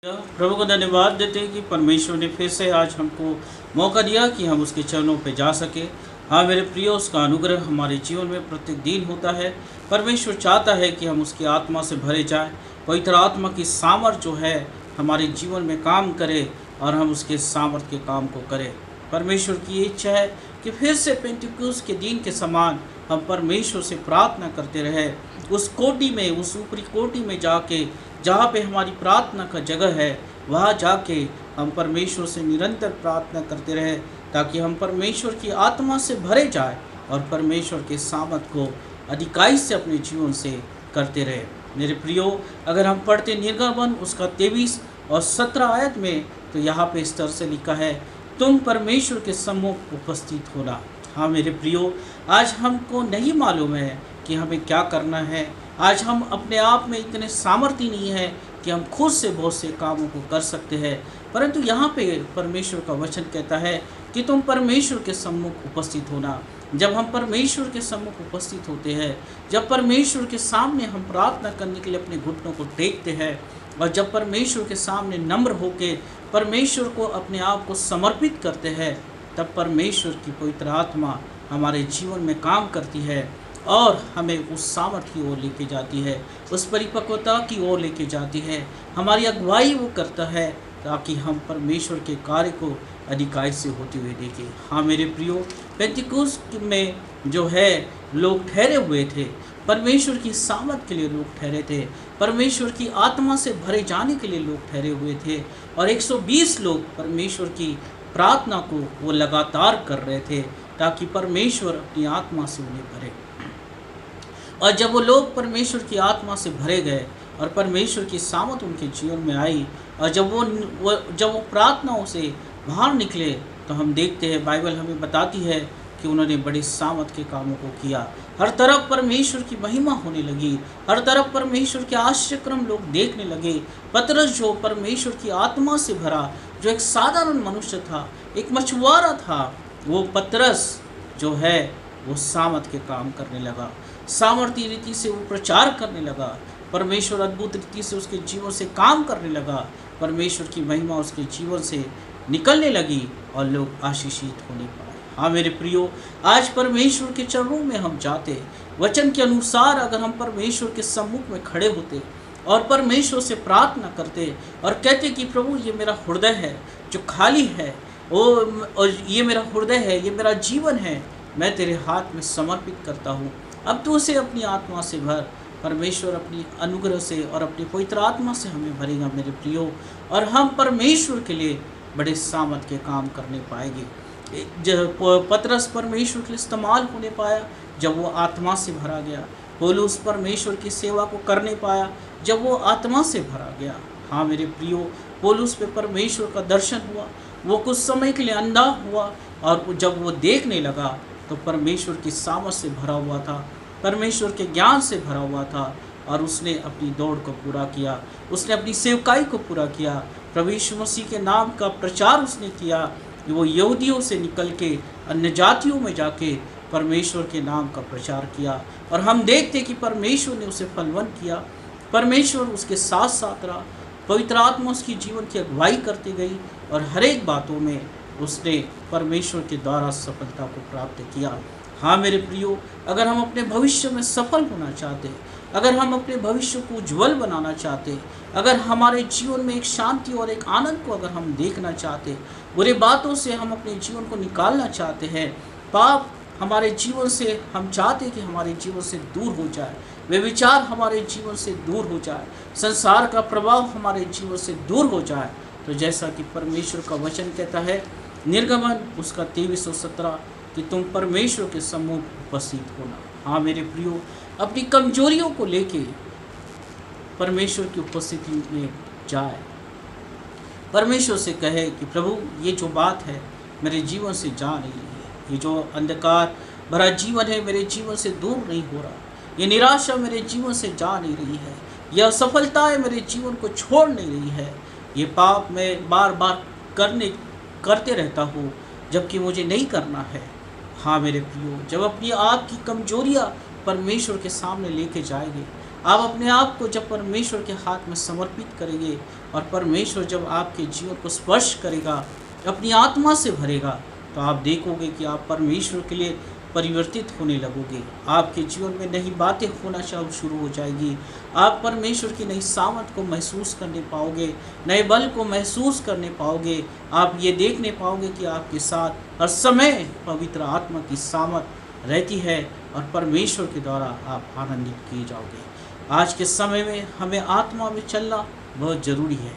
प्रभु को धन्यवाद देते हैं कि परमेश्वर ने फिर से आज हमको मौका दिया कि हम उसके चरणों पे जा सके। हाँ मेरे प्रियो, उसका अनुग्रह हमारे जीवन में प्रत्येक दिन होता है। परमेश्वर चाहता है कि हम उसकी आत्मा से भरे जाएं, पवित्र आत्मा की सामर्थ जो है हमारे जीवन में काम करे और हम उसके सामर्थ के काम को करें। परमेश्वर की इच्छा है कि फिर से पेंटिकुस्त के दिन के समान हम परमेश्वर से प्रार्थना करते रहे, उस कोटि में, उस ऊपरी कोटि में जाके जहाँ पे हमारी प्रार्थना का जगह है, वहाँ जाके हम परमेश्वर से निरंतर प्रार्थना करते रहे, ताकि हम परमेश्वर की आत्मा से भरे जाए और परमेश्वर के सामर्थ को अधिकाई से अपने जीवन से करते रहे। मेरे प्रियो, अगर हम पढ़ते निर्गमन उसका 23 और 17 आयत में, तो यहाँ पे इस तरह से लिखा है, तुम परमेश्वर के सम्मुख उपस्थित होना। हाँ मेरे प्रियो, आज हमको नहीं मालूम है कि हमें क्या करना है। आज हम अपने आप में इतने सामर्थ्य नहीं है कि हम खुद से बहुत से कामों को कर सकते हैं, परंतु यहाँ पे परमेश्वर का वचन कहता है कि तुम परमेश्वर के सम्मुख उपस्थित होना। जब हम परमेश्वर के सम्मुख उपस्थित होते हैं, जब परमेश्वर के सामने हम प्रार्थना करने के लिए अपने घुटनों को टेकते हैं और जब परमेश्वर के सामने नम्र होके परमेश्वर को अपने आप को समर्पित करते हैं, तब परमेश्वर की पवित्र आत्मा हमारे जीवन में काम करती है और हमें उस सामर्थ्य की ओर लेके जाती है, उस परिपक्वता की ओर लेके जाती है। हमारी अगुवाई वो करता है ताकि हम परमेश्वर के कार्य को अधिकाई से होते हुए देखें। हाँ मेरे प्रियो, पेंटिकुस्त में जो है लोग ठहरे हुए थे, परमेश्वर की सामर्थ के लिए लोग ठहरे थे, परमेश्वर की आत्मा से भरे जाने के लिए लोग ठहरे हुए थे और 120 लोग परमेश्वर की प्रार्थना को वो लगातार कर रहे थे ताकि परमेश्वर अपनी आत्मा से उन्हें भरे। और जब वो लोग परमेश्वर की आत्मा से भरे गए और परमेश्वर की सामर्थ उनके जीवन में आई और जब वो प्रार्थनाओं से बाहर निकले, तो हम देखते हैं, बाइबल हमें बताती है कि उन्होंने बड़े सामर्थ के कामों को किया। हर तरफ परमेश्वर की महिमा होने लगी, हर तरफ परमेश्वर के आश्चर्यक्रम लोग देखने लगे। पतरस जो परमेश्वर की आत्मा से भरा, जो एक साधारण मनुष्य था, एक मछुआरा था, वो पतरस जो है वो सामर्थ के काम करने लगा, सामर्थ्य रीति से वो प्रचार करने लगा, परमेश्वर अद्भुत रीति से उसके जीवन से काम करने लगा, परमेश्वर की महिमा उसके जीवन से निकलने लगी और लोग आशीषित होने पाए। हाँ मेरे प्रियो, आज परमेश्वर के चरणों में हम जाते, वचन के अनुसार अगर हम परमेश्वर के सम्मुख में खड़े होते और परमेश्वर से प्रार्थना करते और कहते कि प्रभु ये मेरा हृदय है जो खाली है, और ये मेरा हृदय है, ये मेरा जीवन है, मैं तेरे हाथ में समर्पित करता हूँ, अब तू उसे अपनी आत्मा से भर। परमेश्वर अपनी अनुग्रह से और अपनी पवित्र आत्मा से हमें भरेगा मेरे प्रियो, और हम परमेश्वर के लिए बड़े सामर्थ के काम करने पाएंगे। जब पतरस परमेश्वर के लिए इस्तेमाल होने पाया जब वो आत्मा से भरा गया, पौलुस परमेश्वर की सेवा को करने पाया जब वो आत्मा से भरा गया। हाँ मेरे प्रियो, पौलुस पे परमेश्वर का दर्शन हुआ, वो कुछ समय के लिए अंधा हुआ और जब वो देखने लगा तो परमेश्वर की सामर्थ से भरा हुआ था, परमेश्वर के ज्ञान से भरा हुआ था और उसने अपनी दौड़ को पूरा किया, उसने अपनी सेवकाई को पूरा किया। प्रभु यीशु मसीह के नाम का प्रचार उसने किया, वो यहूदियों से निकल के अन्य जातियों में जाके परमेश्वर के नाम का प्रचार किया और हम देखते कि परमेश्वर ने उसे फलवंत किया, परमेश्वर उसके साथ साथ रहा, पवित्र आत्मा उसकी जीवन की अगुवाई करती गई और हर एक बातों में उसने परमेश्वर के द्वारा सफलता को प्राप्त किया। हाँ मेरे प्रियो, अगर हम अपने भविष्य में सफल होना चाहते, अगर हम अपने भविष्य को उज्ज्वल बनाना चाहते, अगर हमारे जीवन में एक शांति और एक आनंद को अगर हम देखना चाहते, बुरे बातों से हम अपने जीवन को निकालना चाहते हैं, पाप हमारे जीवन से हम चाहते कि हमारे जीवन से दूर हो जाए, वे विचार हमारे जीवन से दूर हो जाए, संसार का प्रभाव हमारे जीवन से दूर हो जाए, तो जैसा कि परमेश्वर का वचन कहता है निर्गमन उसका 23 और 17 कि तुम परमेश्वर के सम्मुख उपस्थित होना। हाँ मेरे प्रियो, अपनी कमजोरियों को लेके परमेश्वर की उपस्थिति में जाए, परमेश्वर से कहे कि प्रभु ये जो बात है मेरे जीवन से जा नहीं रही है, ये जो अंधकार भरा जीवन है मेरे जीवन से दूर नहीं हो रहा, ये निराशा मेरे जीवन से जा नहीं रही है, यह असफलताएं मेरे जीवन को छोड़ नहीं रही है, ये पाप मैं बार बार करते रहता हूँ जबकि मुझे नहीं करना है। हाँ मेरे प्रियो, जब अपनी आपकी कमजोरियाँ परमेश्वर के सामने लेके जाएंगे, आप अपने आप को जब परमेश्वर के हाथ में समर्पित करेंगे और परमेश्वर जब आपके जीवन को स्पर्श करेगा, अपनी आत्मा से भरेगा, तो आप देखोगे कि आप परमेश्वर के लिए परिवर्तित होने लगोगे। आपके जीवन में नई बातें होना शुरू हो जाएगी। आप परमेश्वर की नई सामर्थ को महसूस करने पाओगे, नए बल को महसूस करने पाओगे। आप ये देखने पाओगे कि आपके साथ हर समय पवित्र आत्मा की सामर्थ रहती है और परमेश्वर के द्वारा आप आनंदित किए जाओगे। आज के समय में हमें आत्मा में चलना बहुत ज़रूरी है।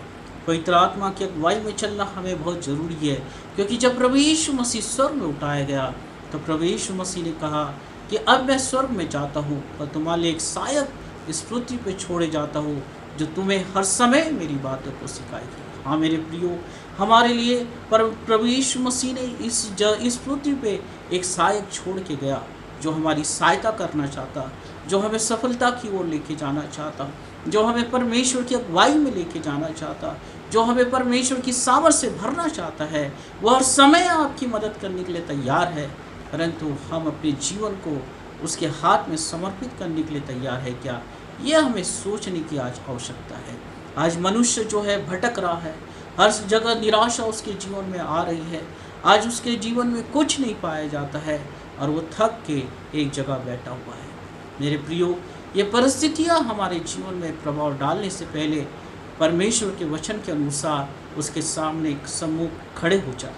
पवित्र आत्मा की अगुवाई में चलना हमें बहुत ज़रूरी है, क्योंकि जब प्रभु यीशु मसीह स्वर्ग में उठाया गया तो प्रभु यीशु मसीह ने कहा कि अब मैं स्वर्ग में जाता हूँ, पर तुम्हारे लिए एक सहायक इस पृथ्वी पे छोड़े जाता हूँ, जो तुम्हें हर समय मेरी बातों को सिखाएगी। हाँ मेरे प्रियो, हमारे लिए प्रभु यीशु मसीह ने इस पृथ्वी पे एक सहायक छोड़ के गया, जो हमारी सहायता करना चाहता, जो हमें सफलता की ओर लेके जाना चाहता, जो हमें परमेश्वर की अगुवाई में लेके जाना चाहता, जो हमें परमेश्वर की सामर्थ से भरना चाहता है। वह हर समय आपकी मदद करने के लिए तैयार है, परंतु हम अपने जीवन को उसके हाथ में समर्पित करने के लिए तैयार है क्या, यह हमें सोचने की आज आवश्यकता है। आज मनुष्य जो है भटक रहा है, हर जगह निराशा उसके जीवन में आ रही है। आज उसके जीवन में कुछ नहीं पाया जाता है और वो थक के एक जगह बैठा हुआ है। मेरे प्रियो, ये परिस्थितियाँ हमारे जीवन में प्रभाव डालने से पहले परमेश्वर के वचन के अनुसार उसके सामने एक सम्मुख खड़े हो जाए,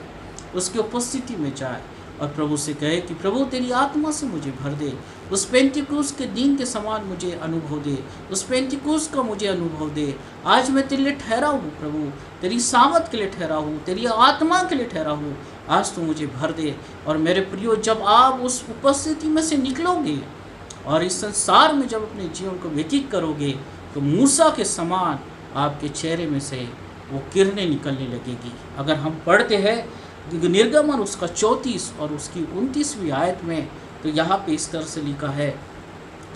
उसकी उपस्थिति में जाए और प्रभु से कहे कि प्रभु तेरी आत्मा से मुझे भर दे, उस पेंटिकुस्त के दिन के समान मुझे अनुभव दे, उस पेंटिकुस्त का मुझे अनुभव दे। आज मैं तेरे लिए ठहरा हूँ प्रभु, तेरी सामर्थ के लिए ठहरा हूँ, तेरी आत्मा के लिए ठहरा हूँ, आज तो मुझे भर दे। और मेरे प्रियो, जब आप उस उपस्थिति में से निकलोगे और इस संसार में जब अपने जीवन को व्यतीत करोगे, तो मूसा के समान आपके चेहरे में से वो किरणें निकलने लगेगी। अगर हम पढ़ते हैं निर्गमन उसका 34 और उसकी 29वीं आयत में, तो यहाँ पे इस तरह से लिखा है,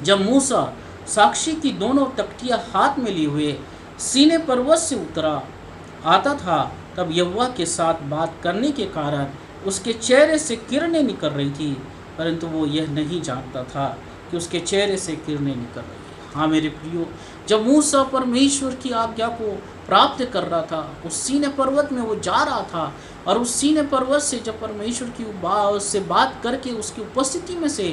जब मूसा साक्षी की दोनों तख्तियाँ हाथ में लिए हुए सीने पर्वत से उतरा आता था, तब यहोवा के साथ बात करने के कारण उसके चेहरे से किरणें निकल रही थी, परंतु वो यह नहीं जानता था कि उसके चेहरे से किरणें निकल रही। हाँ मेरे प्रियो, जब मूसा परमेश्वर की आज्ञा को प्राप्त कर रहा था, उस सीने पर्वत में वो जा रहा था, और उस सीने पर्वत से जब परमेश्वर की से बात करके उसकी उपस्थिति में से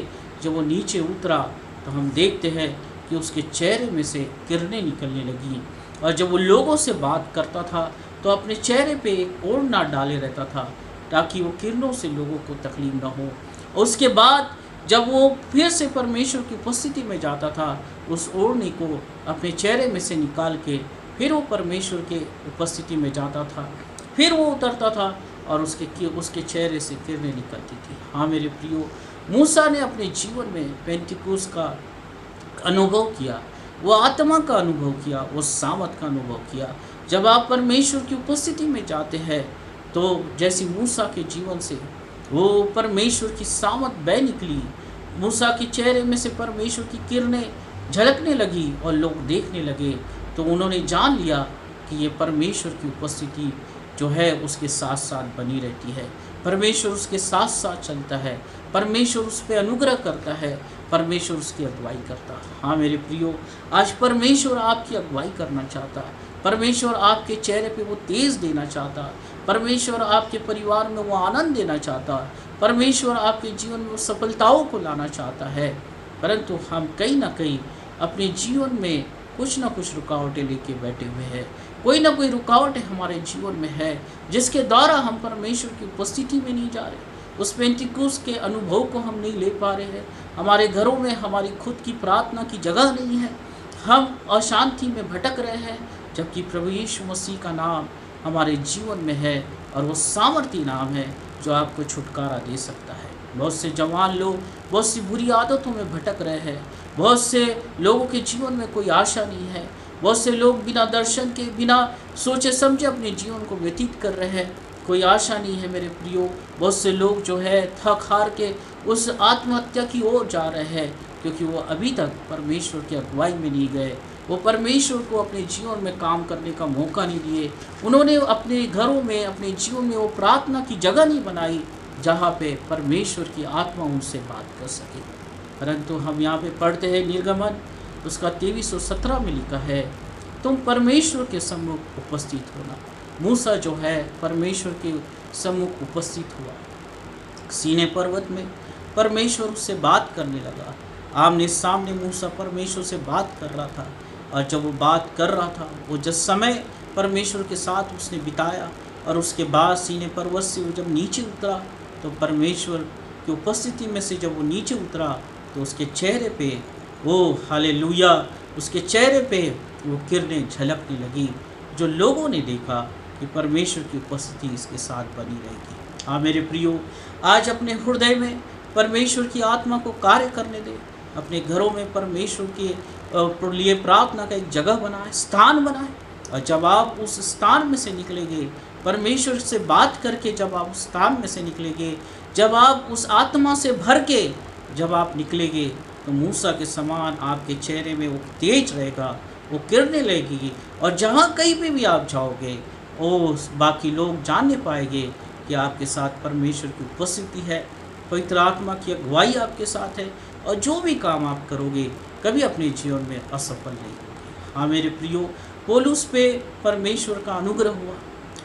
जब वो नीचे उतरा, तो हम देखते हैं कि उसके चेहरे में से किरणें निकलने लगी। और जब वो लोगों से बात करता था तो अपने चेहरे पे एक ओढ़ना डाले रहता था, ताकि वो किरणों से लोगों को तकलीफ न हो। और उसके बाद जब वो फिर से परमेश्वर की उपस्थिति में जाता था, उस ओढ़नी को अपने चेहरे में से निकाल के फिर वो परमेश्वर के उपस्थिति में जाता था, फिर वो उतरता था और उसके चेहरे से किरणें निकलती थी। हाँ मेरे प्रियो, मूसा ने अपने जीवन में पेंटिकुस्त का अनुभव किया, वो आत्मा का अनुभव किया, वो सामर्थ का अनुभव किया। जब आप परमेश्वर की उपस्थिति में जाते हैं, तो जैसे मूसा के जीवन से वो परमेश्वर की सामर्थ बह निकली, मूसा के चेहरे में से परमेश्वर की किरणें झलकने लगी और लोग देखने लगे, तो उन्होंने जान लिया कि ये परमेश्वर की उपस्थिति जो है उसके साथ साथ बनी रहती है, परमेश्वर उसके साथ साथ चलता है, परमेश्वर उस पर अनुग्रह करता है, परमेश्वर उसकी अगुवाई करता है। हाँ मेरे प्रियो, आज परमेश्वर आपकी अगुवाई करना चाहता है, परमेश्वर आपके चेहरे पे वो तेज देना चाहता है, परमेश्वर आपके परिवार में वो आनंद देना चाहता है, परमेश्वर आपके जीवन में वो सफलताओं को लाना चाहता है। परंतु हम कहीं ना कहीं अपने जीवन में कुछ ना कुछ रुकावटें लेके बैठे हुए हैं, कोई ना कोई रुकावटें हमारे जीवन में है, जिसके द्वारा हम परमेश्वर की उपस्थिति में नहीं जा रहे, उस पेंटिकुस्त के अनुभव को हम नहीं ले पा रहे हैं। हमारे घरों में हमारी खुद की प्रार्थना की जगह नहीं है, हम अशांति में भटक रहे हैं, जबकि प्रभु यीशु मसीह का नाम हमारे जीवन में है और वो सामर्थी नाम है जो आपको छुटकारा दे सकता है। बहुत से जवान लोग बहुत सी बुरी आदतों में भटक रहे हैं, बहुत से लोगों के जीवन में कोई आशा नहीं है, बहुत से लोग बिना दर्शन के, बिना सोचे समझे अपने जीवन को व्यतीत कर रहे हैं, कोई आशा नहीं है मेरे प्रियो। बहुत से लोग जो है थक हार के उस आत्महत्या की ओर जा रहे हैं, क्योंकि वो अभी तक परमेश्वर की अगुवाई में नहीं गए, वो परमेश्वर को अपने जीवन में काम करने का मौका नहीं दिए, उन्होंने अपने घरों में, अपने जीवन में वो प्रार्थना की जगह नहीं बनाई जहाँ पे परमेश्वर की आत्मा उनसे बात कर सके। परंतु हम यहाँ पे पढ़ते हैं निर्गमन उसका 23 और 17 में लिखा है, तुम परमेश्वर के सम्मुख उपस्थित होना। मूसा जो है परमेश्वर के सम्मुख उपस्थित हुआ। सीने पर्वत में परमेश्वर उससे बात करने लगा। आमने सामने मूसा परमेश्वर से बात कर रहा था। और जब वो बात कर रहा था, वो जिस समय परमेश्वर के साथ उसने बिताया और उसके बाद सीने पर्वत से वो जब नीचे उतरा, तो परमेश्वर की उपस्थिति में से जब वो नीचे उतरा तो उसके चेहरे पे, वो हालेलुया, उसके चेहरे पे वो किरणें झलकने लगी, जो लोगों ने देखा कि परमेश्वर की उपस्थिति इसके साथ बनी रहेगी। हाँ मेरे प्रियो, आज अपने हृदय में परमेश्वर की आत्मा को कार्य करने दे। अपने घरों में परमेश्वर के लिए प्रार्थना का एक जगह बनाए, स्थान बनाए। और जब आप उस स्थान में से निकलेंगे, परमेश्वर से बात करके जब आप उस स्थान में से निकलेंगे, जब आप उस आत्मा से भर के जब आप निकलेंगे, तो मूसा के समान आपके चेहरे में वो तेज रहेगा, वो किरणें लगेगी। और जहाँ कहीं पे भी आप जाओगे, ओ बाकी लोग जानने पाएंगे कि आपके साथ परमेश्वर की उपस्थिति है, पवित्र आत्मा की अगुवाई आपके साथ है। और जो भी काम आप करोगे, कभी अपने जीवन में असफल नहीं होगे। हाँ मेरे प्रियो, पौलुस पे परमेश्वर का अनुग्रह हुआ,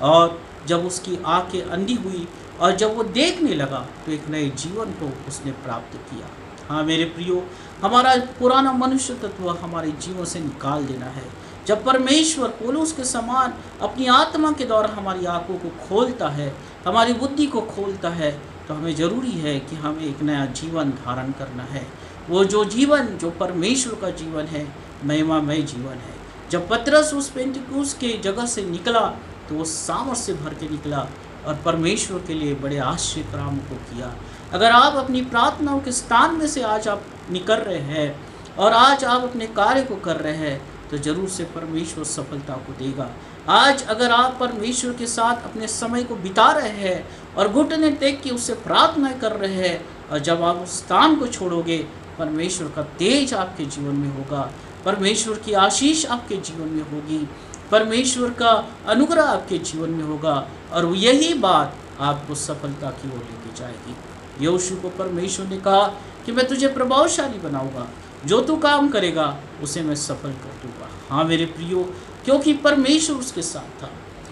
और जब उसकी आंखें अंधी हुई और जब वो देखने लगा, तो एक नए जीवन को उसने प्राप्त किया। हाँ मेरे प्रियो, हमारा पुराना मनुष्य तत्व हमारे जीवन से निकाल देना है। जब परमेश्वर पौलुस के समान अपनी आत्मा के द्वारा हमारी आंखों को खोलता है, हमारी बुद्धि को खोलता है, तो हमें ज़रूरी है कि हमें एक नया जीवन धारण करना है। वो जो जीवन जो परमेश्वर का जीवन है, महिमामय जीवन है। जब पतरस उस पेंटिकुस्त के जगह से निकला, तो वो सामर्थ से भर के निकला और परमेश्वर के लिए बड़े आश्चर्य कामों को किया। अगर आप अपनी प्रार्थनाओं के स्थान में से आज आप निकल रहे हैं और आज आप अपने कार्य को कर रहे हैं, तो जरूर से परमेश्वर सफलता को देगा। आज अगर आप परमेश्वर के साथ अपने समय को बिता रहे हैं और घुटने टेक के उससे प्रार्थना कर रहे हैं, और जब आप उस स्थान को छोड़ोगे, परमेश्वर का तेज आपके जीवन में होगा, परमेश्वर की आशीष आपके जीवन में होगी, परमेश्वर का अनुग्रह आपके जीवन में होगा, और यही बात आपको सफलता की ओर लेके जाएगी। यहोशू को परमेश्वर ने कहा कि मैं तुझे प्रभावशाली बनाऊंगा, जो तू काम करेगा उसे मैं सफल कर दूंगा। हाँ मेरे प्रियो, क्योंकि परमेश्वर उसके साथ था।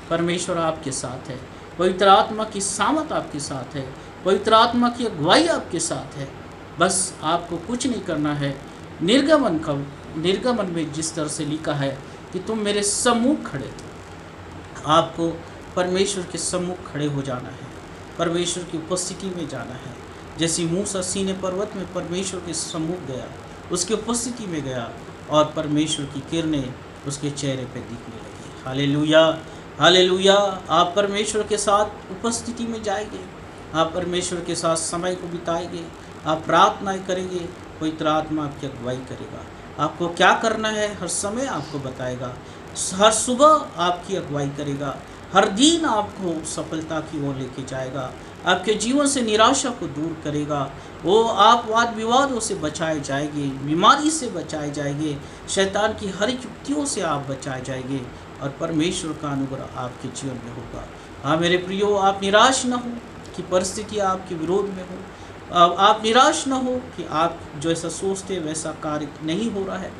परमेश्वर आपके साथ है, पवित्र आत्मा की सामत आपके साथ है, पवित्र आत्मा की अगुवाई आपके साथ है। बस आपको कुछ नहीं करना है। निर्गमन में जिस तरह से लिखा है कि तुम मेरे सम्मुख खड़े थे, आपको परमेश्वर के सम्मुख खड़े हो जाना है, परमेश्वर की उपस्थिति में जाना है। जैसे मूसा सीने पर्वत में परमेश्वर के सम्मुख गया, उसकी उपस्थिति में गया, और परमेश्वर की किरणें उसके चेहरे पे दिखने लगी। Hallelujah, hallelujah. आप परमेश्वर के साथ उपस्थिति में जाएंगे, आप परमेश्वर के साथ समय को बिताएंगे, आप प्रार्थनाएं करेंगे, पवित्र आत्मा आपकी अगुवाई करेगा। आपको क्या करना है हर समय आपको बताएगा, हर सुबह आपकी अगुवाई करेगा, हर दिन आपको सफलता की ओर लेके जाएगा, आपके जीवन से निराशा को दूर करेगा। वो आप वाद विवादों से बचाए जाएंगे, बीमारी से बचाए जाएंगे, शैतान की हर युक्तियों से आप बचाए जाएंगे, और परमेश्वर का अनुग्रह आपके जीवन में होगा। हाँ मेरे प्रियो, आप निराश न हो कि परिस्थिति आपके विरोध में हो, आप निराश न हो कि आप जैसा सोचते वैसा कार्य नहीं हो रहा है।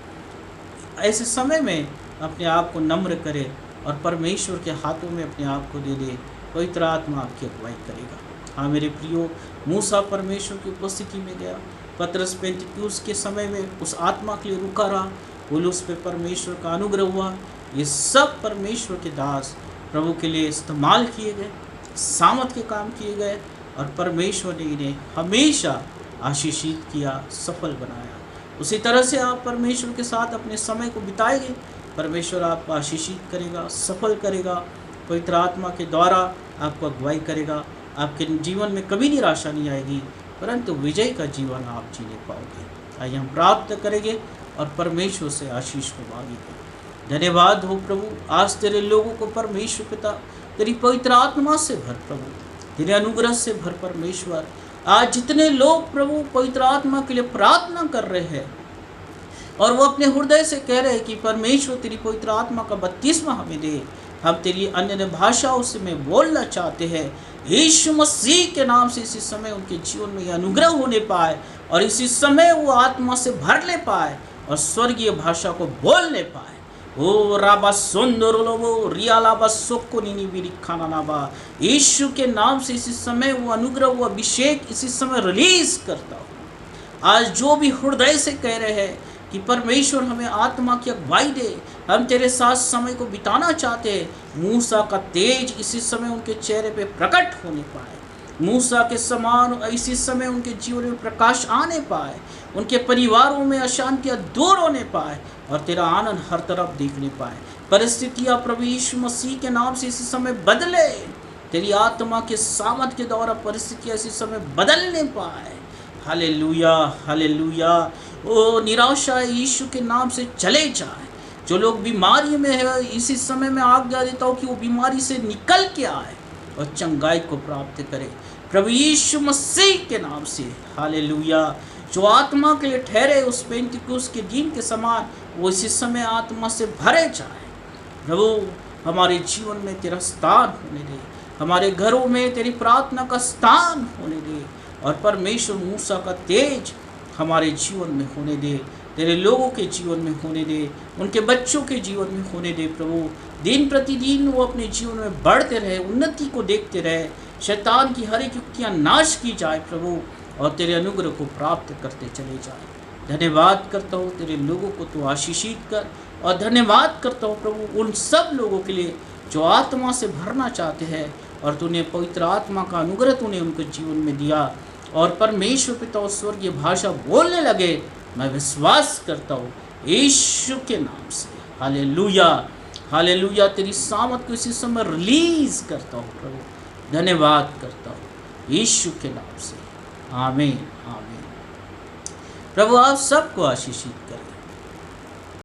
ऐसे समय में अपने आप को नम्र करें और परमेश्वर के हाथों में अपने आप को दे दे, पवित्र आत्मा आपकी अगुवाई करेगा। हाँ मेरे प्रियो, मूसा परमेश्वर की उपस्थिति में गया, पतरस पेंटिकुस्त के समय में उस आत्मा के लिए रुका रहा, पौलुस पे परमेश्वर का अनुग्रह हुआ। ये सब परमेश्वर के दास प्रभु के लिए इस्तेमाल किए गए, सामर्थ के काम किए गए, और परमेश्वर ने इन्हें हमेशा आशीषित किया, सफल बनाया। उसी तरह से आप परमेश्वर के साथ अपने समय को बिताएंगे, परमेश्वर आपको आशीषित करेगा, सफल करेगा, पवित्र आत्मा के द्वारा आपको अगुवाई करेगा। आपके जीवन में कभी निराशा नहीं आएगी, परंतु विजय का जीवन आप जीने पाओगे। आइए हम प्राप्त करेंगे और परमेश्वर से आशीष को मांगेंगे। धन्यवाद हो प्रभु, आज तेरे लोगों को परमेश्वर पिता तेरी पवित्र आत्मा से भर, प्रभु तेरे अनुग्रह से भर। परमेश्वर, आज जितने लोग प्रभु पवित्र आत्मा के लिए प्रार्थना कर रहे हैं और वो अपने हृदय से कह रहे हैं कि परमेश्वर तेरी पवित्र आत्मा का बपतिस्मा हमें दे, हम तेरी अन्य भाषाओं से में बोलना चाहते हैं, यीशु मसीह के नाम से इसी समय उनके जीवन में यह अनुग्रह होने पाए और इसी समय वो आत्मा से भर ले पाए और स्वर्गीय भाषा को बोलने पाए। ओ राबा सुंदरलोबो रियालाबा सोकोनिनी बिरिखानानाबा, यीशु के नाम से इसी समय वो अनुग्रह, वो अभिषेक इसी समय रिलीज करता हूँ। आज जो भी हृदय से कह रहे हैं कि परमेश्वर हमें आत्मा की अगुवाई दे, हम तेरे साथ समय को बिताना चाहते हैं, मूसा का तेज इसी समय उनके चेहरे पे प्रकट होने पाए, मूसा के समान इसी समय उनके जीवन में प्रकाश आने पाए, उनके परिवारों में अशांतियाँ दूर होने पाए और तेरा आनंद हर तरफ देखने पाए। परिस्थितियाँ प्रभु यीशु मसीह के नाम से इसी समय बदले, तेरी आत्मा के सामर्थ के द्वारा परिस्थितियाँ इसी समय बदलने पाए। Hallelujah, hallelujah. ओ निराशा यीशु के नाम से चले जाए। जो लोग बीमारी में है, इसी समय में आज्ञा देता हूँ कि वो बीमारी से निकल के आए और चंगाई को प्राप्त करे प्रभु यीशु मसीह के नाम से। हालेलुया। जो आत्मा के लिए ठहरे उस पेंतिकुस्त के दिन के समान, वो इसी समय आत्मा से भरे जाए। प्रभु हमारे जीवन में तेरा स्थान होने दे, हमारे घरों में तेरी प्रार्थना का स्थान होने दे, और परमेश्वर मूसा का तेज हमारे जीवन में होने दे, तेरे लोगों के जीवन में होने दे, उनके बच्चों के जीवन में होने दे। प्रभु दिन प्रतिदिन वो अपने जीवन में बढ़ते रहे, उन्नति को देखते रहे, शैतान की हर एक युक्तियाँ नाश की जाए प्रभु, और तेरे अनुग्रह को प्राप्त करते चले जाए। धन्यवाद करता हूँ तेरे लोगों को तू आशीषित कर, और धन्यवाद करता हूँ प्रभु उन सब लोगों के लिए जो आत्मा से भरना चाहते हैं, और तूने पवित्र आत्मा का अनुग्रह तूने उनके जीवन में दिया, और परमेश्वर पिता स्वर्गीय भाषा बोलने लगे। मैं विश्वास करता हूँ यीशु के नाम से। Hallelujah, hallelujah. तेरी सामर्थ को इसी समय रिलीज करता हूँ प्रभु, धन्यवाद करता हूँ यीशु के नाम से। आमीन, आमीन। प्रभु आप सबको आशीषित करें।